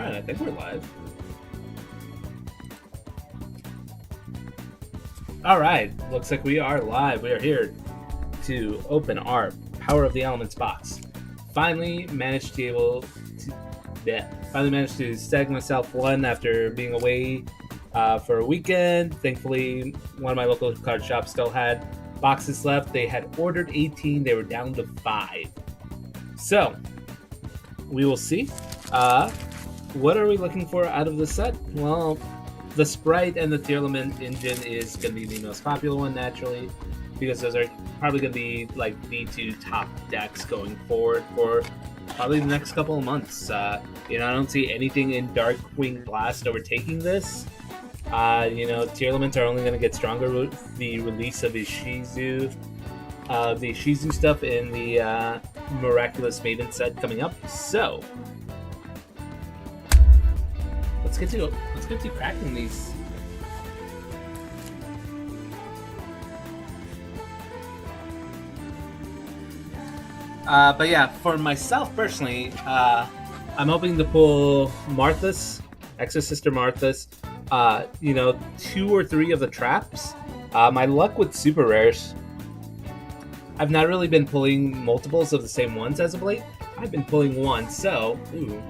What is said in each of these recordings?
Alright, I think we're live. Alright, looks like we are live. We are here to open our Power of the Elements box. Finally managed to snag myself one after being away for a weekend. Thankfully, one of my local card shops still had boxes left. They had ordered 18, they were down to 5. So, we will see. What are we looking for out of the set? Well, the Sprite and the Tearlament engine is going to be the most popular one, naturally, because those are probably going to be like the two top decks going forward for probably the next couple of months. I don't see anything in Darkwing Blast overtaking this. Tearlaments are only going to get stronger with the release of Ishizu. The Ishizu stuff in the Miraculous Maiden set coming up. So, let's get to cracking these. But yeah, for myself personally, I'm hoping to pull Marthas, Exosister Marthas. 2 or 3 of the traps. My luck with super rares, I've not really been pulling multiples of the same ones as of late. I've been pulling one, so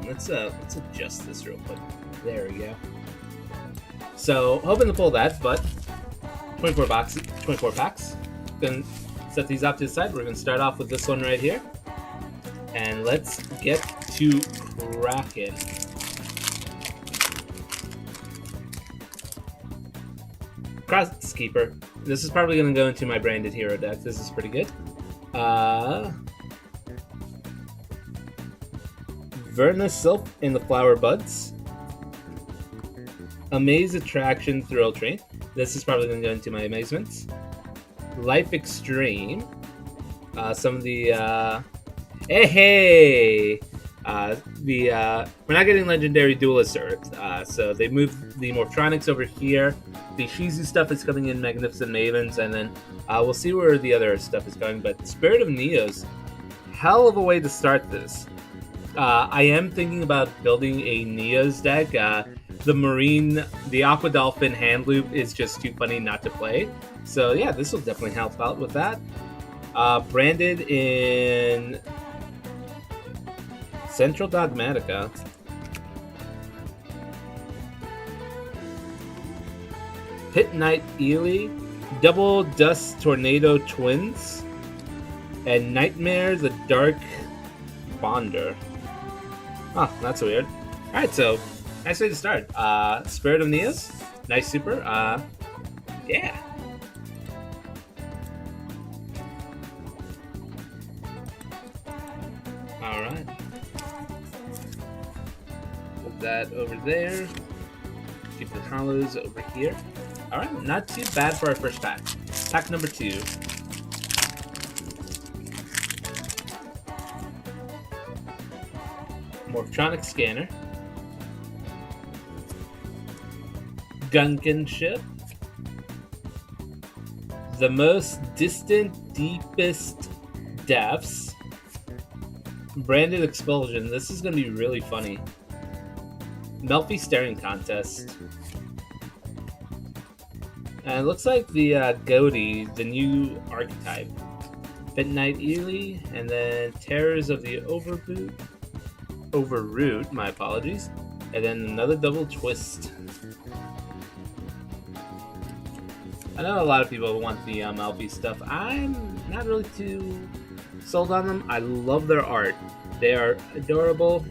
let's adjust this real quick. There we go. So hoping to pull that, but 24 packs. Gonna set these off to the side. We're gonna start off with this one right here, and let's get to cracking. Crosskeeper. This is probably going to go into my branded hero deck. This is pretty good. Verna Sylph in the Flower Buds. Amaze Attraction Thrill Train. This is probably going to go into my amazements. Life Extreme. Some of the we're not getting Legendary Duelist Earth, so they moved the Morptronics over here. The Shizu stuff is coming in Magnificent Mavens, and then we'll see where the other stuff is going. But Spirit of Neos, hell of a way to start this. I am thinking about building a Neos deck. The Aqua Dolphin hand loop is just too funny not to play. So yeah, this will definitely help out with that. Branded in Central Dogmatica. Pit Knight Ely, Double Dust Tornado Twins, and Nightmare the Dark Bonder. Oh, that's weird. Alright, so nice way to start. Spirit of Neos, nice super. Yeah. Alright. Put that over there. Keep the hollows over here. Alright, not too bad for our first pack. Pack number 2. Morptronic Scanner. Gunkinship. The Most Distant, Deepest Depths. Branded Expulsion. This is going to be really funny. Melfi Staring Contest. And it looks like the Goaty, the new archetype. Pit Knight Ely, and then Terrors of the Overroot, my apologies. And then another Double Twist. I know a lot of people want the Melfi stuff. I'm not really too sold on them. I love their art. They are adorable,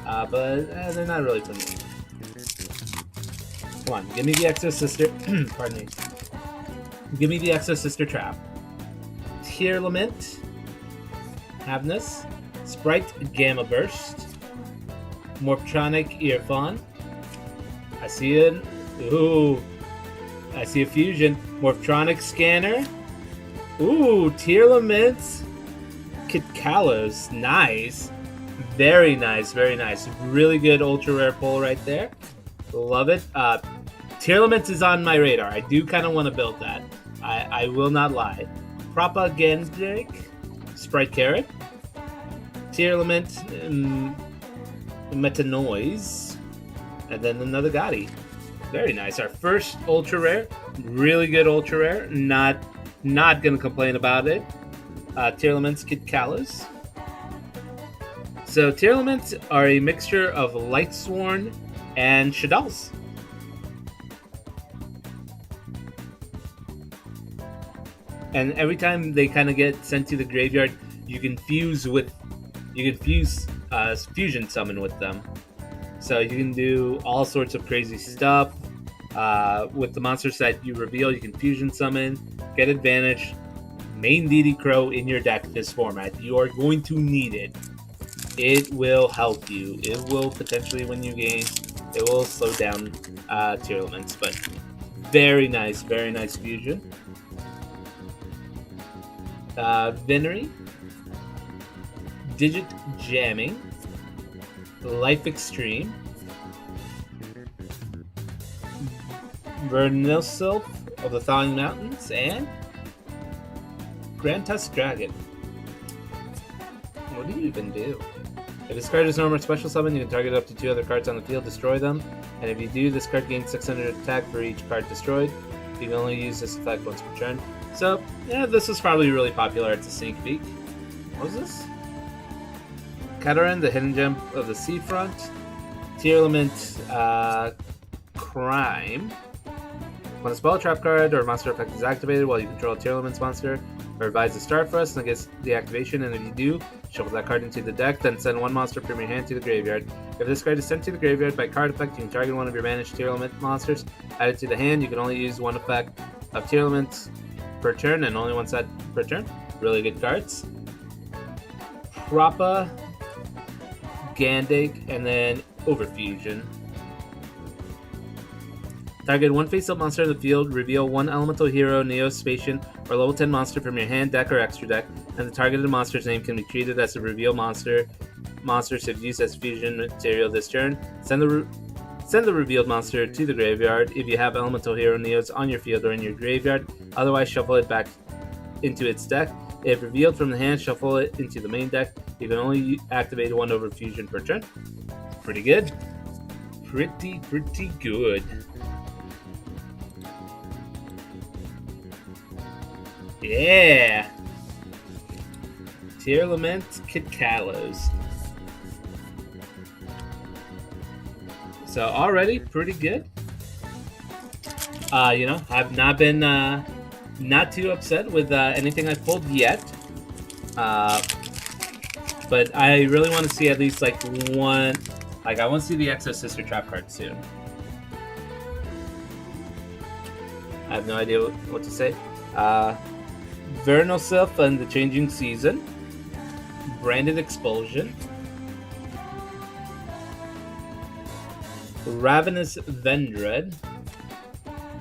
but they're not really for me. Come on, give me the Exosister. Pardon me. Give me the Exosister Trap. Tearlament. Havness. Sprite Gamma Burst. Morptronic Earphone. I see it. Ooh. I see a fusion. Morptronic Scanner. Ooh, Tearlament. Kitkalos. Nice. Very nice, very nice. Really good ultra rare pull right there. Love it. Tearlament is on my radar. I do kind of want to build that. I will not lie. Propagandic, Sprite Carrot, Tearlament, Metanoise, And then another Gotti. Very nice. Our first ultra rare. Really good ultra rare. Not gonna complain about it. Tearlaments Kid Kalos. So Tearlaments are a mixture of Lightsworn and Shaddolls. And every time they kind of get sent to the graveyard, you can fusion summon with them. So you can do all sorts of crazy stuff. With the monsters that you reveal, you can fusion summon, get advantage, main DD Crow in your deck this format. You are going to need it. It will help you. It will potentially win you games. It will slow down Tearlaments, but very nice fusion. Venery, Digit Jamming, Life Extreme, Vernilsylph of the Thawing Mountains, and Grand Tusk Dragon. What do you even do? If this card is normal or special summon, you can target up to 2 other cards on the field, destroy them, and if you do, this card gains 600 attack for each card destroyed. You can only use this effect once per turn. So, yeah, this is probably really popular at the sneak peek. What was this? Kataran, the hidden gem of the seafront. Tearlament, Crime. When a spell, trap card, or monster effect is activated while you control a Tearlament's monster, or advise a Starfrost and gets the activation, and if you do, shuffle that card into the deck, then send 1 monster from your hand to the graveyard. If this card is sent to the graveyard by card effect, you can target one of your managed Tearlament monsters, add it to the hand. You can only use 1 effect of Tearlament per turn, and only 1 set per turn. Really good cards. Proppa, Gandig, and then Overfusion. Target 1 face-up monster in the field, reveal 1 elemental hero, Neospacian, or level 10 monster from your hand, deck, or extra deck, and the targeted monster's name can be treated as a reveal monster if used as fusion material this turn. Send the revealed monster to the graveyard if you have elemental hero Neos on your field or in your graveyard, otherwise shuffle it back into its deck. If revealed from the hand, shuffle it into the main deck. You can only activate 1 Overfusion per turn. Pretty good. Pretty good. Yeah! Tearlament Kid Kalos. So already pretty good. I've not been not too upset with anything I've pulled yet. But I really want to see at least like one. Like I want to see the Exo Sister Trap card soon. I have no idea what to say. Vernilsylph and the Changing Season. Branded Expulsion. Ravenous Vendread.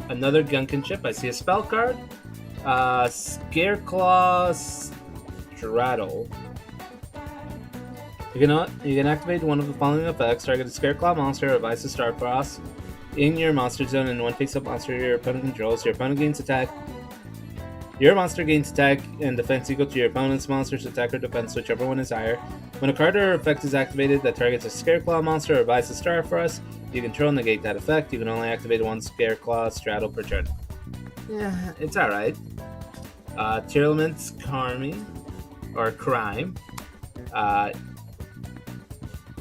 Another Gunkin chip. I see a spell card. Scareclaw Straddle. You can activate one of the following effects. Target a Scareclaw monster or Vice of Starfrost in your monster zone, and 1 face-up monster your opponent controls. Your opponent gains attack. Your monster gains attack and defense equal to your opponent's monster's attack or defense, whichever one is higher. When a card or effect is activated that targets a Scareclaw monster or Vice of Starfrost, you control negate that effect. You can only activate 1 Scareclaw Straddle per turn. Yeah, it's alright. Tearlament's Crime.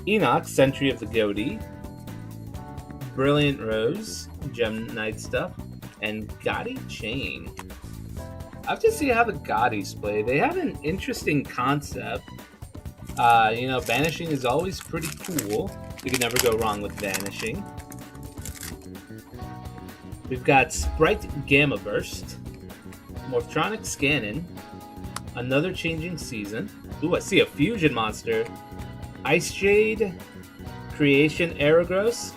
Enoch, Sentry of the Goatee. Brilliant Rose, Gem Knight stuff. And Gotti Chain. I have to see how the Gottis play. They have an interesting concept. Vanishing is always pretty cool. You can never go wrong with Vanishing. We've got Sprite Gamma Burst, Morptronic Scannon, another Changing Season. Ooh, I see a fusion monster. Ice Jade, Creation Aerogross.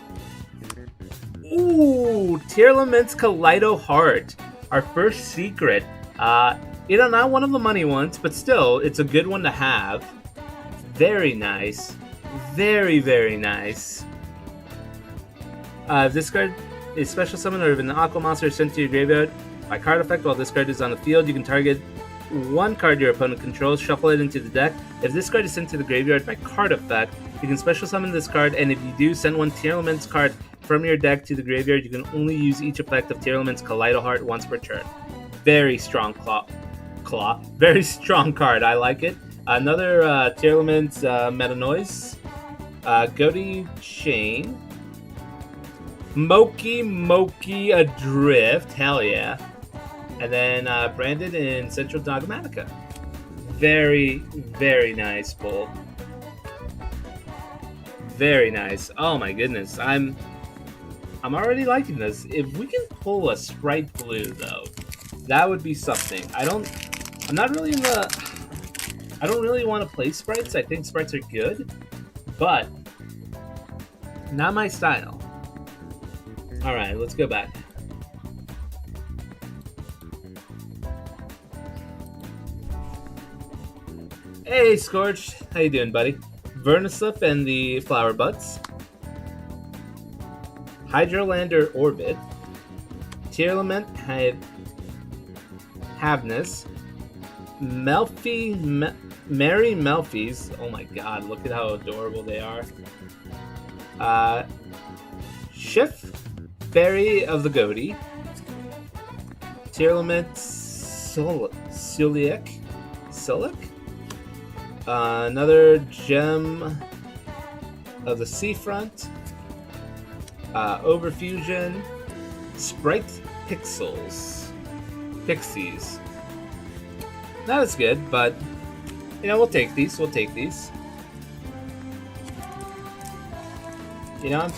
Ooh, Tearlament's Kaleido Heart, our first secret. Not one of the money ones, but still, it's a good one to have. Very nice. Very, very nice. This card a special summon or if an aqua monster is sent to your graveyard by card effect while this card is on the field, you can target one card your opponent controls, shuffle it into the deck. If this card is sent to the graveyard by card effect, you can special summon this card, and if you do, send one Tearlaments card from your deck to the graveyard. You can only use each effect of Tearlaments Kaleido Heart once per turn. Very strong claw. Very strong card. I like it. Another Tearlaments Meta Noise. Goatee Chain. Moki Adrift. Hell yeah. And then Branded in Central Dogmatica. Very, very nice pull. Very nice. Oh my goodness. I'm already liking this. If we can pull a Sprite Blue though, that would be something. I don't really want to play sprites. I think sprites are good, but not my style. Alright, let's go back. Hey, Scorched. How you doing, buddy? Vernislip and the Flower Buds. Hydrolander Orbit. Tearlament Havness. Merry Melfies. Oh my god, look at how adorable they are. Schiff Fairy of the Goatee. Tearlament Sulic. Another Gem of the Seafront. Overfusion. Sprite Pixies. Not as good, but you know, we'll take these. You know,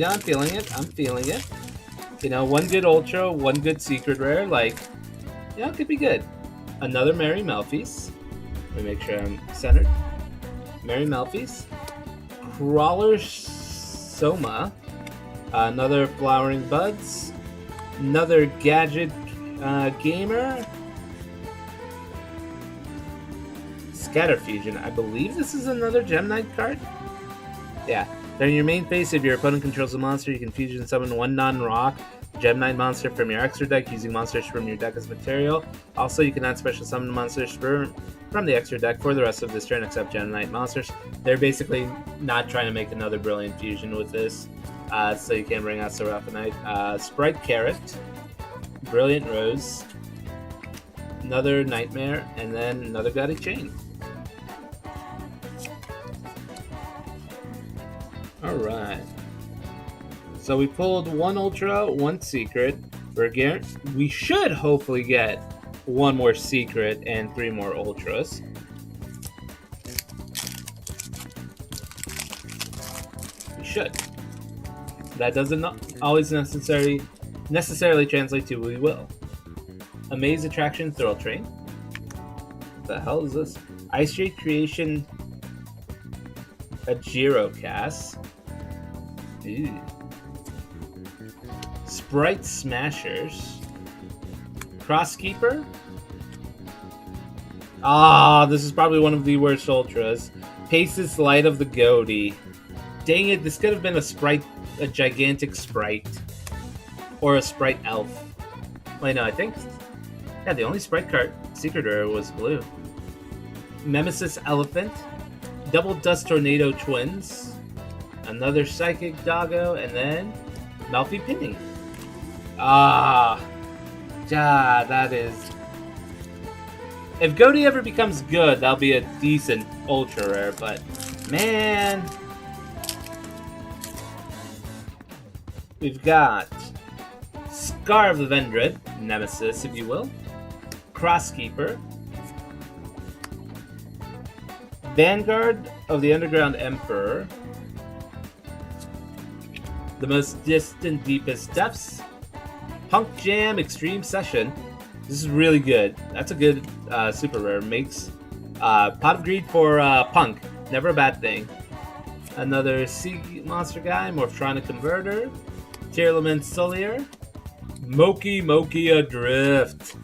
I'm feeling it. You know, one good ultra, one good secret rare, like, you know, it could be good. Another Merry Melfies. Let me make sure I'm centered. Merry Melfies. Crawler Soma. Another Flowering Buds. Another Gadget Gamer. Scatterfusion. I believe this is another Gem Knight card. Yeah. During your main phase, if your opponent controls a monster, you can fusion summon one non-rock Gem Knight monster from your extra deck using monsters from your deck as material. Also, you can add special summon monsters from the extra deck for the rest of this turn except Gem Knight monsters. They're basically not trying to make another Brilliant Fusion with this, so you can bring out Seraphinite. Sprite Carrot, Brilliant Rose, another Nightmare, and then another Goatee Chain. Alright. So we pulled one Ultra, one Secret. We should hopefully get one more Secret and 3 more Ultras. We should. That doesn't always necessarily translate to we will. Amaze Attraction Thrill Train. What the hell is this? Ice Shade Creation a Girocast. Ew. Sprite Smashers. Crosskeeper. This is probably one of the worst ultras. Pace's Light of the Goatee. Dang it, this could have been a gigantic sprite. Or a sprite elf. Wait, no, I think... Yeah, the only sprite card secret rare was blue. Nemesis Elephant. Double Dust Tornado Twins. Another Psychic Doggo, and then Melfi Penny. That is... If Goatee ever becomes good, that'll be a decent ultra rare, but man... We've got Scar of the Vendread, Nemesis, if you will. Crosskeeper. Vanguard of the Underground Emperor. The Most Distant Deepest Depths. Punk Jam Extreme Session. This is really good. That's a good super rare. Makes Pot of Greed for Punk. Never a bad thing. Another Sea Monster guy. Morphtronic Converter. Tearlament Sullier. Moki Adrift.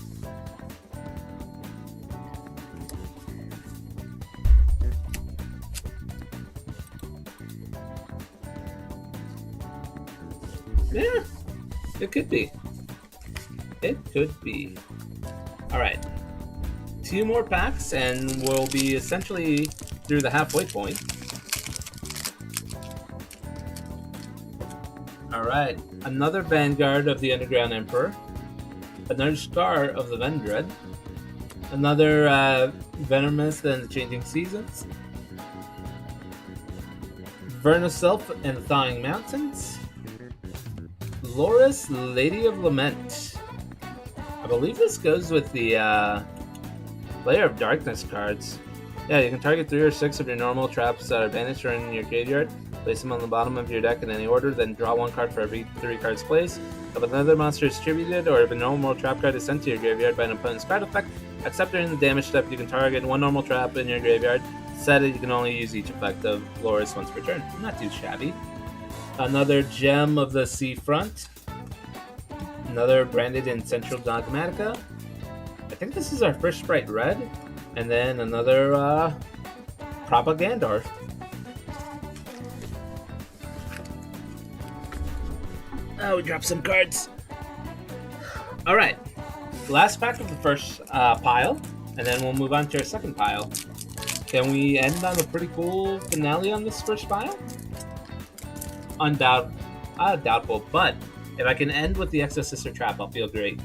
Yeah, it could be. It could be. Alright. 2 more packs, and we'll be essentially through the halfway point. Alright. Another Vanguard of the Underground Emperor. Another Scar of the Vendread. Another Venomous and the Changing Seasons. Vernoself and the Thawing Mountains. Loris, Lady of Lament. I believe this goes with the Layer of Darkness cards. Yeah, you can target 3 or 6 of your normal traps that are banished or in your graveyard. Place them on the bottom of your deck in any order, then draw 1 card for every 3 cards placed. If another monster is distributed, or if a normal trap card is sent to your graveyard by an opponent's card effect, except during the damage step, you can target 1 normal trap in your graveyard. Set it, you can only use each effect of Loris once per turn. Not too shabby. Another Gem of the Seafront. Another branded in Central Dogmatica. I think this is our first Sprite Red. And then another Propagandar. Oh, we dropped some cards. Alright. Last pack of the first pile. And then we'll move on to our second pile. Can we end on a pretty cool finale on this first pile? Doubtful, but if I can end with the Exo-Sister Trap, I'll feel great.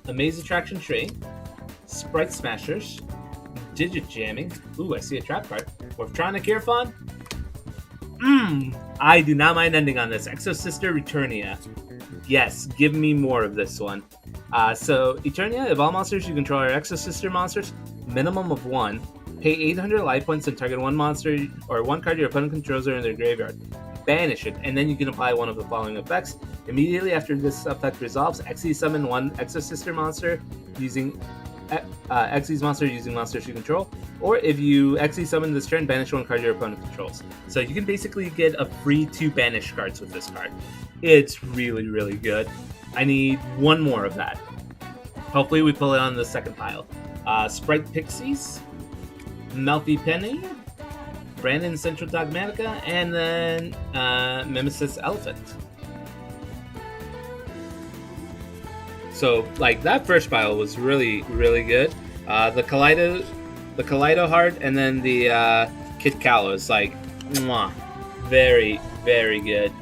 A Maze Attraction Train, Sprite Smashers, Digit Jamming. Ooh, I see a trap card. Orphtronic Earphon. I do not mind ending on this. Exo-Sister Eternia. Yes, give me more of this one. So, Eternia, if all monsters you control are Exo-Sister monsters, minimum of 1, pay 800 life points and target 1 monster or 1 card your opponent controls are in their graveyard. Banish it, and then you can apply one of the following effects. Immediately after this effect resolves, Xe summon 1 Exo-Sister monster using Xyz monster using monsters you control, or if you Xe summon this turn, banish 1 card your opponent controls. So you can basically get a free 2 banish cards with this card. It's really, really good. I need 1 more of that. Hopefully we pull it on the second pile. Sprite Pixies, Melfi Penny, Brandon Central Dogmatica, and then Mimesis Elephant. So, like, that first pile was really, really good. The Kaleido Heart, and then the Kid Kalos, like, mwah, very, very good.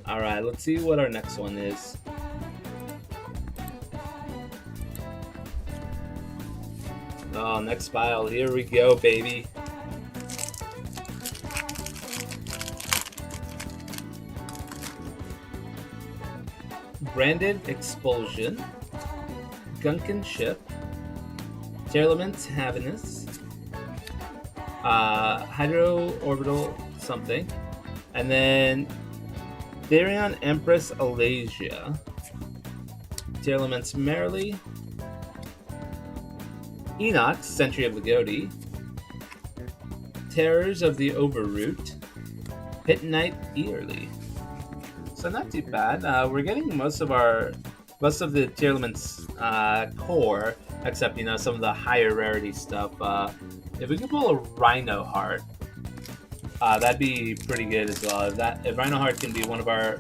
Alright, let's see what our next one is. Oh, next pile. Here we go, baby. Branded Expulsion, Gunkin Ship, Tearlament's Haviness, Hydro Orbital something, and then Therion Empress Alasia, Tearlament's Merrily, Enoch, Sentry of the Goatee, Terrors of the Overroot, Pit Knight Early. So not too bad. We're getting most of the Tearlament's core, except some of the higher rarity stuff. If we could pull a Rhino Heart, that'd be pretty good as well. If Rhino Heart can be one of our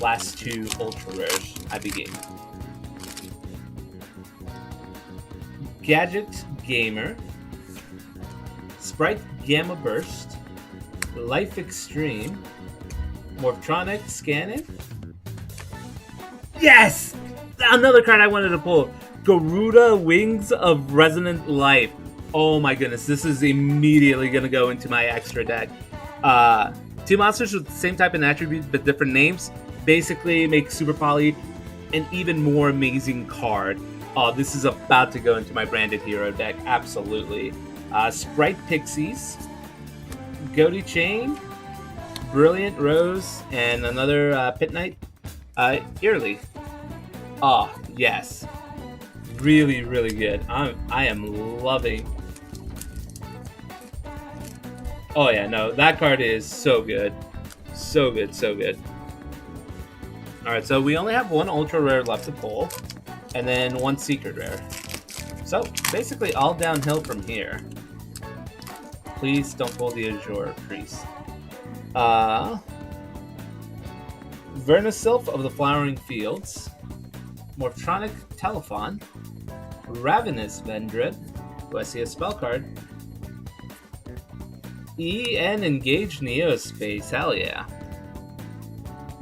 last 2 ultra rares, I'd be game. Gadget Gamer, Sprite Gamma Burst, Life Extreme, Morphtronic Scanning. Yes! Another card I wanted to pull. Garuda Wings of Resonant Life. Oh my goodness, this is immediately going to go into my extra deck. 2 monsters with the same type and attribute but different names basically make Super Poly an even more amazing card. Oh, this is about to go into my Branded Hero deck, absolutely. Sprite Pixies, Goatee Chain, Brilliant Rose, and another Pit Knight Early. Oh, yes. Really, really good. I am loving. Oh yeah, no, that card is so good. So good, so good. Alright, so we only have 1 ultra rare left to pull, and then 1 secret rare. So, basically all downhill from here. Please don't pull the Azure Priest. Vernisylph of the Flowering Fields, Morptronic Telephon, Ravenous Vendred, who I see a spell card, EN Engage Neospace, hell yeah.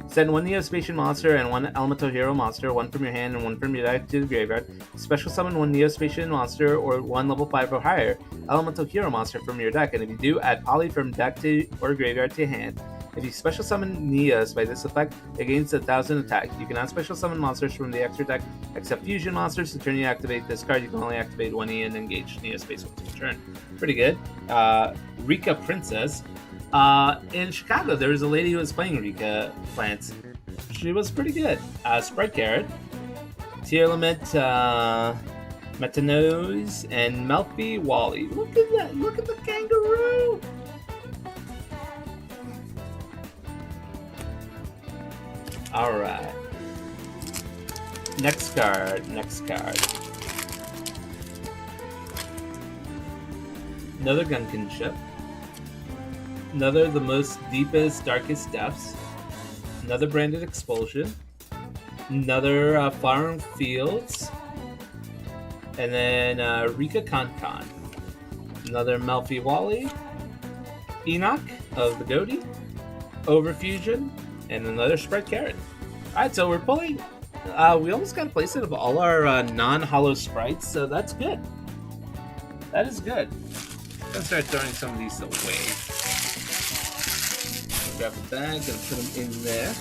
Send one Neospatian monster and one Elemental Hero monster, one from your hand and one from your deck to the graveyard. Special summon one Neospatian monster or one level 5 or higher Elemental Hero monster from your deck, and if you do, add Poly from deck to or graveyard to hand. If you special summon Neos by this effect, it gains 1,000 attack. You cannot special summon monsters from the extra deck except fusion monsters. The turn you activate this card, you can only activate one EN Engage Neospace once per turn. Pretty good. Rika Princess. In Chicago, there was a lady who was playing Rika Plants. She was pretty good. Sprite Carrot, Tearlament, Metanose, and Melfi Wally. Look at that! Look at the kangaroo! Alright. Next card. Another Gunkin ship. Another The Most Deepest, Darkest Depths. Another Branded Expulsion. Another Flowering Fields. And then Rika Con. Another Melfi Wally. Enoch of the Goatee. Overfusion. And another Sprite Carrot. Alright, so we're pulling... we almost got a playset of all our non-hollow sprites, so that's good. That is good. I'm gonna start throwing some of these away. Grab the bag and put them in there.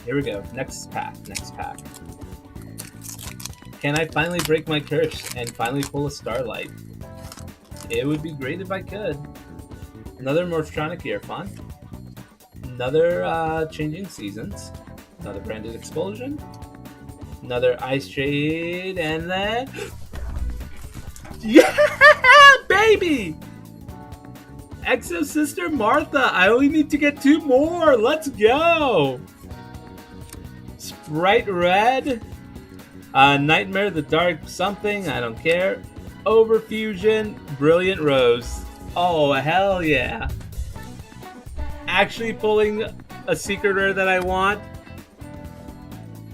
Here we go. Next pack. Can I finally break my curse and finally pull a Starlight? It would be great if I could. Another Morptronic Earphon. Another Changing Seasons. Another Branded Expulsion. Another Ice Shade. And then... yeah, baby! Exo Sister Martha. I only need to get 2 more. Let's go! Sprite Red. Nightmare the Dark something. I don't care. Overfusion, Brilliant Rose. Oh, hell yeah. Actually pulling a secret rare that I want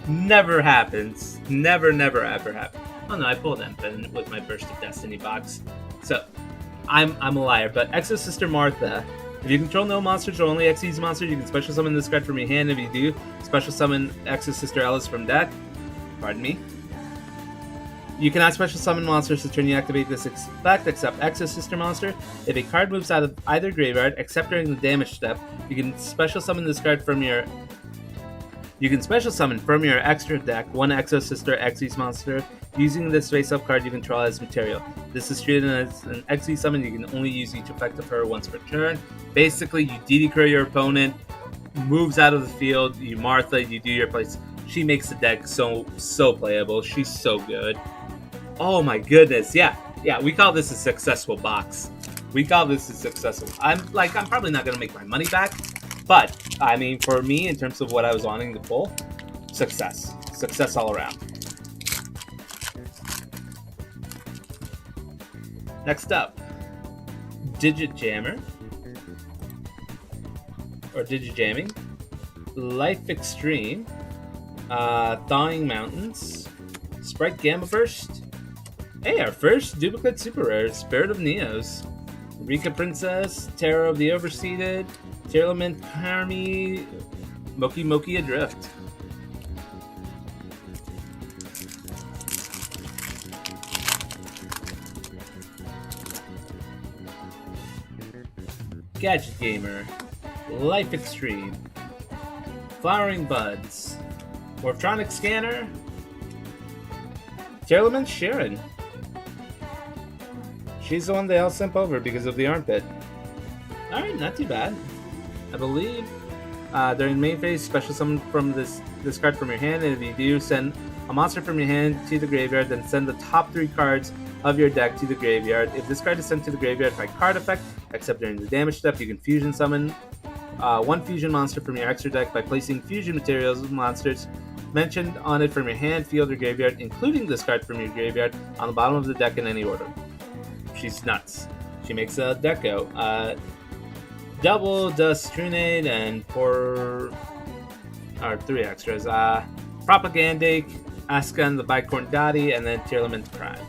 never happens. Never ever happens. Oh no, I pulled Empen with my Burst of Destiny box. So, I'm a liar, but Exo Sister Martha. If you control no monsters or only Xyz monsters, you can special summon this card from your hand. If you do, special summon Exo Sister Ellis from deck. Pardon me. You cannot special summon monsters the turn you activate this effect except Exo Sister Monster. If a card moves out of either graveyard, except during the damage step, you can special summon this card from your... You can special summon from your extra deck one Exo Sister Xyz monster. Using this face-up card you control as material. This is treated as an Xyz summon. You can only use each effect of her once per turn. Basically, you DD your opponent, moves out of the field, you Martha, you do your place. She makes the deck so playable. She's so good. Oh my goodness, yeah, we call this a successful box. I'm probably not gonna make my money back, but I mean, for me, in terms of what I was wanting to pull, success all around. Next up, Digit Jammer, or Digit Jamming, Life Extreme, Thawing Mountains, Sprite Gamma Burst. Hey, our first duplicate super rare, Spirit of Neos, Rika Princess, Terror of the Overseeded, Tearlament Harmy, Moki Adrift. Gadget Gamer, Life Extreme, Flowering Buds, Morptronic Scanner, Tearlament Sharon. She's the one they all simp over because of the armpit. Alright, not too bad. I believe during the main phase, special summon from this card from your hand, and if you do, send a monster from your hand to the graveyard, then send the top 3 cards of your deck to the graveyard. If this card is sent to the graveyard by card effect, except during the damage step, you can fusion summon one fusion monster from your extra deck by placing fusion materials monsters mentioned on it from your hand, field, or graveyard, including this card from your graveyard, on the bottom of the deck in any order. She's nuts. She makes a Deco. Double Dust Trunade and four or three extras. Propagandic, Askan the Bicorn Dottie, and then Tearlament Prime.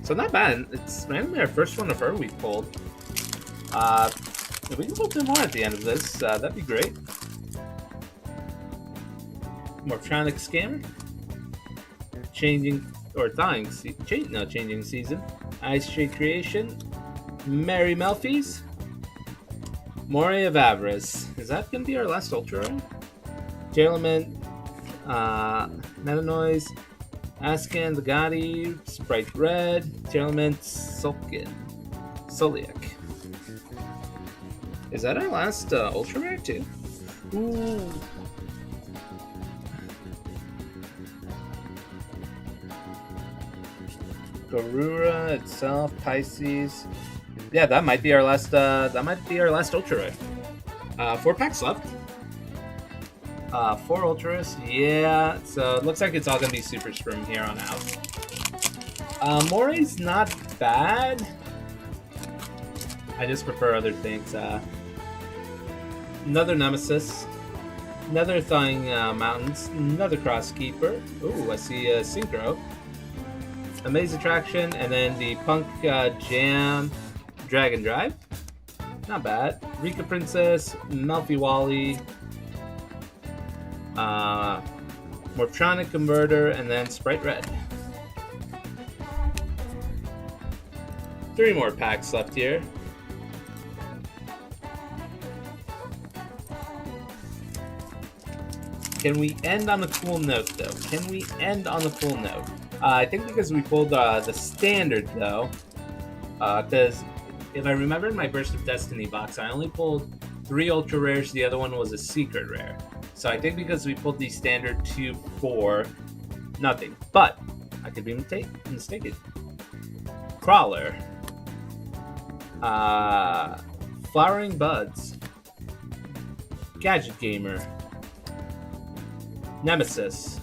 So not bad. It's randomly our first one of her we've pulled. If we can pull 2 more at the end of this, that'd be great. Morphtronic Scammer. Changing Season. Ice Trade Creation. Mary Melfi's. Moray of Avarice. Is that going to be our last Ultra Rare? Tearlament, Meta Noise, Ascan, the Gotti, Sprite Red, Tearlament, Soliak. Is that our last Ultra Rare too? Ooh. Garura itself, Pisces. Yeah, that might be our last. Ultra Rare. 4 packs left. 4 Ultras. Yeah, so it looks like it's all gonna be Supers from here on out. Moray's not bad. I just prefer other things. Another Nemesis. Another Thawing Mountains. Another Crosskeeper. Ooh, I see a Synchro. A Maze Attraction, and then the Punk Jam Dragon Drive. Not bad. Rika Princess, Melfi Wally, Morphtronic Converter, and then Sprite Red. 3 more packs left here. Can we end on a cool note, though? I think because we pulled the standard, though. Because if I remember in my Burst of Destiny box, I only pulled 3 Ultra Rares. The other one was a Secret Rare. So I think because we pulled the standard 2, 4, nothing. But I could be mistaken. Crawler. Flowering Buds. Gadget Gamer. Nemesis.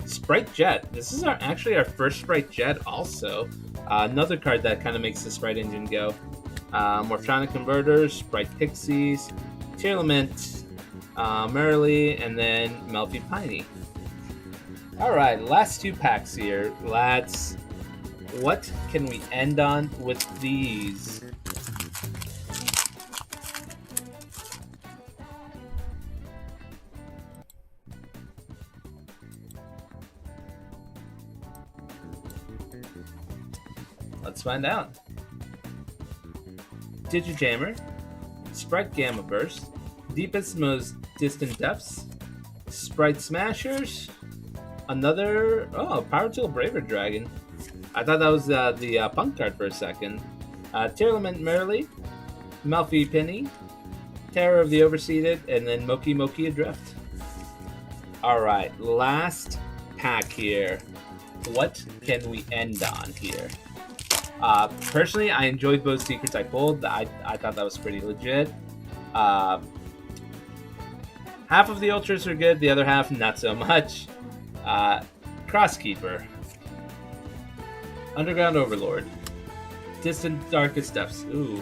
Sprite Jet. This is actually our first Sprite Jet also. Another card that kind of makes the Sprite engine go. Morphtronic Converters, Sprite Pixies, Tearlament, Merrily, and then Melfi Piney. Alright, last 2 packs here. What can we end on with these? Let's find out. Digijammer, Sprite Gamma Burst, Deepest Most Distant Depths, Sprite Smashers, another Power Tool Braver Dragon. I thought that was the Punk card for a second. Tearlament Merrily, Melfi Penny, Terror of the Overseeded, and then Moki Moki Adrift. Alright, last pack here. What can we end on here? Personally, I enjoyed both secrets I pulled. I thought that was pretty legit. Half of the Ultras are good, the other half not so much. Crosskeeper. Underground Overlord. Distant Darkest Depths. Ooh.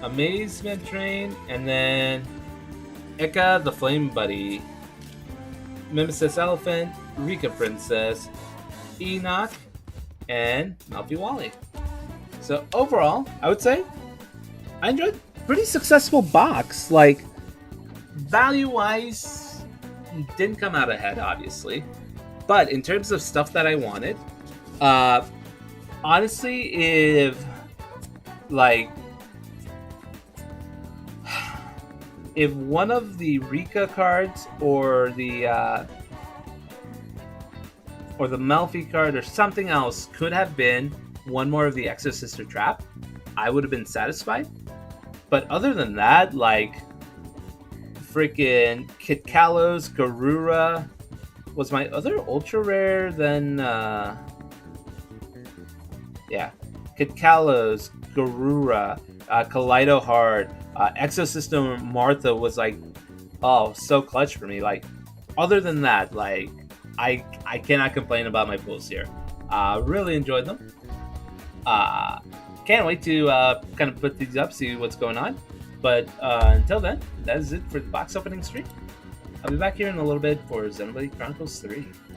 Amazement Train, and then Eka the Flame Buddy. Mimesis Elephant, Rika Princess, Enoch, and Melfi Wally. So overall, I would say I enjoyed a pretty successful box. Like, value-wise, didn't come out ahead, obviously. But in terms of stuff that I wanted, honestly, if one of the Rika cards or the Melfi card or something else could have been one more of the Exo-Sister Trap, I would have been satisfied. But other than that, like, freaking Kit Kalos, Garura was my other ultra rare than Kit Kalos, Garura, Kaleido Heart, Exosystem Martha was like, so clutch for me. Like, other than that, like, I cannot complain about my pulls here. Really enjoyed them. can't wait to kind of put these up, see what's going on. But until then, that is it for the box opening stream. I'll be back here in a little bit for Xenoblade Chronicles 3.